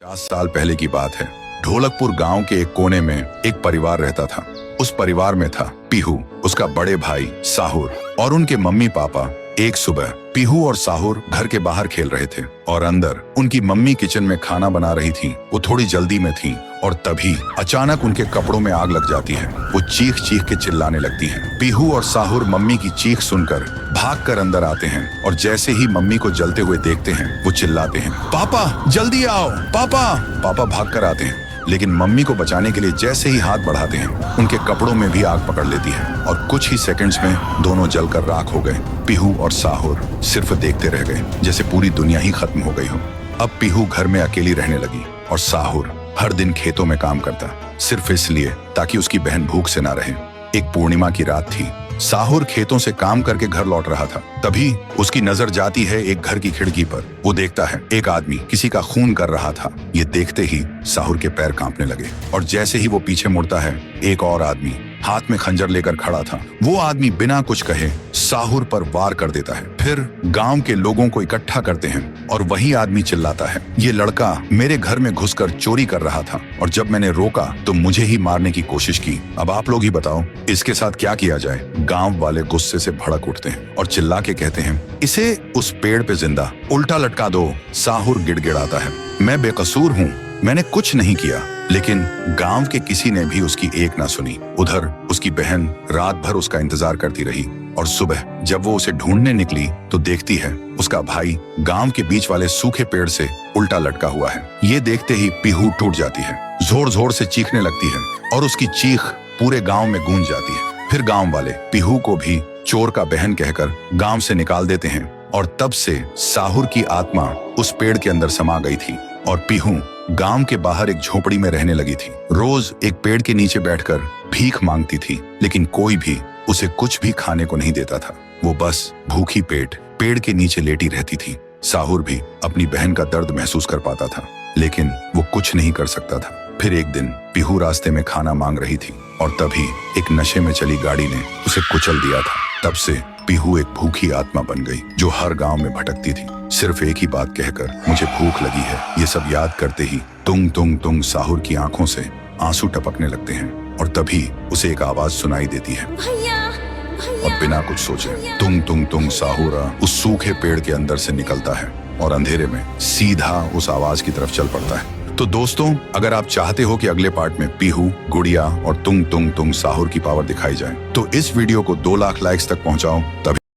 50 साल पहले की बात है। ढोलकपुर गांव के एक कोने में एक परिवार रहता था। उस परिवार में था पीहू, उसका बड़े भाई साहुर और उनके मम्मी पापा। एक सुबह पीहू और साहुर घर के बाहर खेल रहे थे और अंदर उनकी मम्मी किचन में खाना बना रही थी। वो थोड़ी जल्दी में थी और तभी अचानक उनके कपड़ों में आग लग जाती है। वो चीख चीख के चिल्लाने लगती हैं। पीहू और साहुर मम्मी की चीख सुनकर भागकर अंदर आते हैं और जैसे ही मम्मी को जलते हुए देखते हैं वो चिल्लाते हैं, पापा जल्दी आओ पापा। पापा भागकर आते हैं लेकिन मम्मी को बचाने के लिए जैसे ही हाथ बढ़ाते हैं उनके कपड़ों में भी आग पकड़ लेती है और कुछ ही सेकंड्स में दोनों जलकर राख हो गए। पीहू और साहुर सिर्फ देखते रह गए जैसे पूरी दुनिया ही खत्म हो गई हो। अब पीहू घर में अकेली रहने लगी और साहुर हर दिन खेतों में काम करता, सिर्फ इसलिए ताकि उसकी बहन भूख से ना रहे। एक पूर्णिमा की रात थी। साहुर खेतों से काम करके घर लौट रहा था। तभी उसकी नजर जाती है एक घर की खिड़की पर। वो देखता है एक आदमी किसी का खून कर रहा था। ये देखते ही साहुर के पैर कांपने लगे और जैसे ही वो पीछे मुड़ता है एक और आदमी हाथ में खंजर लेकर खड़ा था। वो आदमी बिना कुछ कहे साहुर पर वार कर देता है। फिर गांव के लोगों को इकट्ठा करते हैं और वही आदमी चिल्लाता है, ये लड़का मेरे घर में घुसकर चोरी कर रहा था और जब मैंने रोका तो मुझे ही मारने की कोशिश की। अब आप लोग ही बताओ इसके साथ क्या किया जाए। गांव वाले गुस्से से भड़क उठते हैं और चिल्ला के कहते हैं, इसे उस पेड़ पे जिंदा उल्टा लटका दो। साहुर गिड़गिड़ाता है, मैं बेकसूर हूँ, मैंने कुछ नहीं किया। लेकिन गांव के किसी ने भी उसकी एक ना सुनी। उधर उसकी बहन रात भर उसका इंतजार करती रही और सुबह जब वो उसे ढूंढने निकली तो देखती है उसका भाई गांव के बीच वाले सूखे पेड़ से उल्टा लटका हुआ है। ये देखते ही पीहू टूट जाती है, जोर जोर से चीखने लगती है और उसकी चीख पूरे गांव में गूंज जाती है। फिर गांव वाले पीहू को भी चोर का बहन कहकर गांव से निकाल देते हैं और तब से साहुर की आत्मा उस पेड़ के अंदर समा गई थी और पीहू गांव के बाहर एक झोपड़ी में रहने लगी थी। रोज एक पेड़ के नीचे बैठकर भीख मांगती थी लेकिन कोई भी उसे कुछ भी खाने को नहीं देता था। वो बस भूखी पेट पेड़ के नीचे लेटी रहती थी। साहुर भी अपनी बहन का दर्द महसूस कर पाता था लेकिन वो कुछ नहीं कर सकता था। फिर एक दिन पीहू रास्ते में खाना मांग रही थी और तभी एक नशे में चली गाड़ी ने उसे कुचल दिया था। तब से पीहू एक भूखी आत्मा बन गई जो हर गांव में भटकती थी, सिर्फ एक ही बात कहकर, मुझे भूख लगी है। ये सब याद करते ही तुंग तुंग तुंग साहुर की आंखों से आंसू टपकने लगते हैं और तभी उसे एक आवाज सुनाई देती है और बिना कुछ सोचे तुंग तुंग तुंग साहुर उस सूखे पेड़ के अंदर से निकलता है और अंधेरे में सीधा उस आवाज की तरफ चल पड़ता है। तो दोस्तों, अगर आप चाहते हो कि अगले पार्ट में पीहू, गुड़िया और तुंग तुंग तुंग साहुर की पावर दिखाई जाए तो इस वीडियो को 2 लाख लाइक्स तक पहुंचाओ, तभी